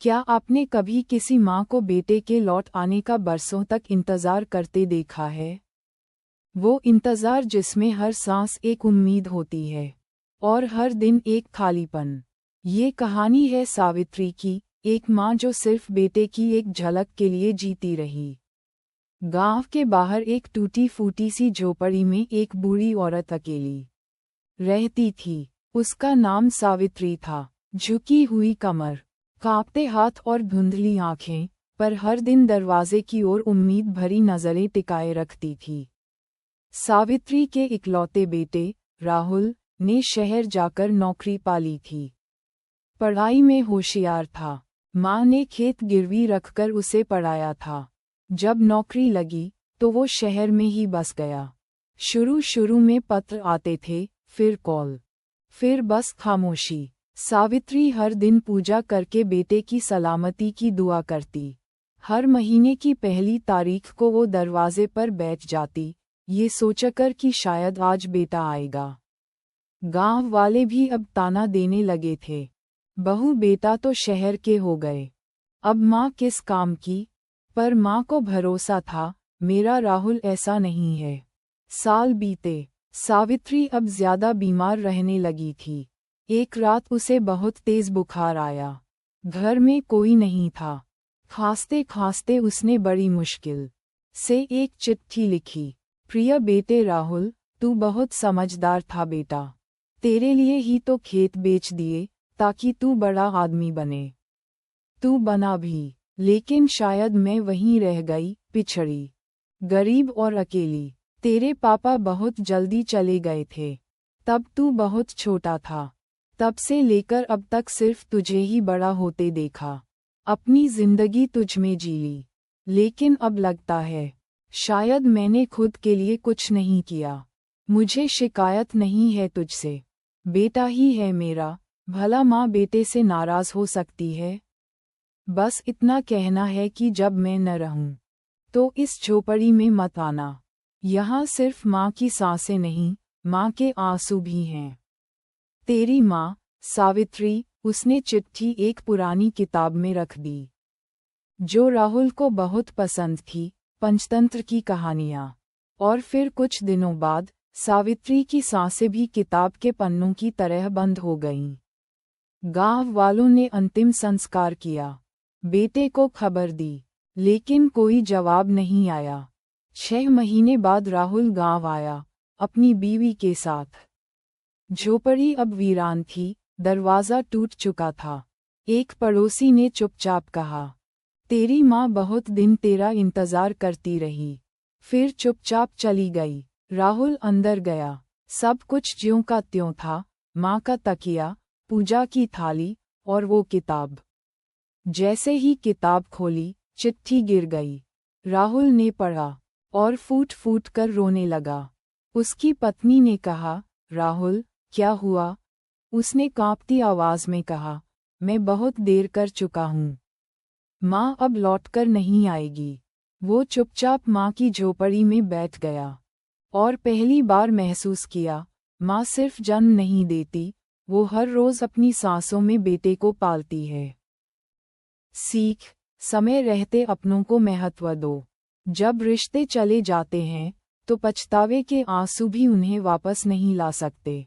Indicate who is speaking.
Speaker 1: क्या आपने कभी किसी माँ को बेटे के लौट आने का बरसों तक इंतज़ार करते देखा है? वो इंतज़ार जिसमें हर सांस एक उम्मीद होती है और हर दिन एक खालीपन। ये कहानी है सावित्री की, एक माँ जो सिर्फ बेटे की एक झलक के लिए जीती रही। गांव के बाहर एक टूटी फूटी सी झोपड़ी में एक बूढ़ी औरत अकेली रहती थी। उसका नाम सावित्री था। झुकी हुई कमर, कांपते हाथ और धुंधली आंखें, पर हर दिन दरवाजे की ओर उम्मीद भरी नजरें टिकाए रखती थी। सावित्री के इकलौते बेटे राहुल ने शहर जाकर नौकरी पाली थी। पढ़ाई में होशियार था। माँ ने खेत गिरवी रखकर उसे पढ़ाया था। जब नौकरी लगी तो वो शहर में ही बस गया। शुरू में पत्र आते थे, फिर कॉल, फिर बस खामोशी। सावित्री हर दिन पूजा करके बेटे की सलामती की दुआ करती। हर महीने की पहली तारीख को वो दरवाजे पर बैठ जाती, ये सोचकर कि शायद आज बेटा आएगा। गांव वाले भी अब ताना देने लगे थे, बहू बेटा तो शहर के हो गए, अब माँ किस काम की। पर माँ को भरोसा था, मेरा राहुल ऐसा नहीं है। साल बीते, सावित्री अब ज्यादा बीमार रहने लगी थी। एक रात उसे बहुत तेज बुखार आया। घर में कोई नहीं था। खांसते खांसते उसने बड़ी मुश्किल से एक चिट्ठी लिखी। प्रिय बेटे राहुल, तू बहुत समझदार था बेटा। तेरे लिए ही तो खेत बेच दिए ताकि तू बड़ा आदमी बने। तू बना भी, लेकिन शायद मैं वहीं रह गई, पिछड़ी, गरीब और अकेली। तेरे पापा बहुत जल्दी चले गए थे, तब तू बहुत छोटा था। तब से लेकर अब तक सिर्फ तुझे ही बड़ा होते देखा। अपनी जिंदगी तुझ में जी ली, लेकिन अब लगता है शायद मैंने खुद के लिए कुछ नहीं किया। मुझे शिकायत नहीं है तुझसे, बेटा ही है मेरा। भला माँ बेटे से नाराज हो सकती है? बस इतना कहना है कि जब मैं न रहूं तो इस झोपड़ी में मत आना। यहाँ सिर्फ माँ की सांसें नहीं, माँ के आंसू भी हैं। तेरी माँ, सावित्री। उसने चिट्ठी एक पुरानी किताब में रख दी, जो राहुल को बहुत पसंद थी, पंचतंत्र की कहानियाँ। और फिर कुछ दिनों बाद सावित्री की सांसें भी किताब के पन्नों की तरह बंद हो गईं। गांव वालों ने अंतिम संस्कार किया, बेटे को खबर दी, लेकिन कोई जवाब नहीं आया। 6 महीने बाद राहुल गांव आया, अपनी बीवी के साथ। झोपड़ी अब वीरान थी, दरवाजा टूट चुका था। एक पड़ोसी ने चुपचाप कहा, तेरी माँ बहुत दिन तेरा इंतजार करती रही। फिर चुपचाप चली गई। राहुल अंदर गया। सब कुछ ज्यों का त्यों था, माँ का तकिया, पूजा की थाली और वो किताब। जैसे ही किताब खोली, चिट्ठी गिर गई। राहुल ने पढ़ा और फूट फूट कर रोने लगा। उसकी पत्नी ने कहा, राहुल, क्या हुआ? उसने कांपती आवाज में कहा, मैं बहुत देर कर चुका हूँ। माँ अब लौटकर नहीं आएगी। वो चुपचाप माँ की झोपड़ी में बैठ गया और पहली बार महसूस किया, माँ सिर्फ जन्म नहीं देती, वो हर रोज अपनी सांसों में बेटे को पालती है। सीख, समय रहते अपनों को महत्व दो। जब रिश्ते चले जाते हैं तो पछतावे के आंसू भी उन्हें वापस नहीं ला सकते।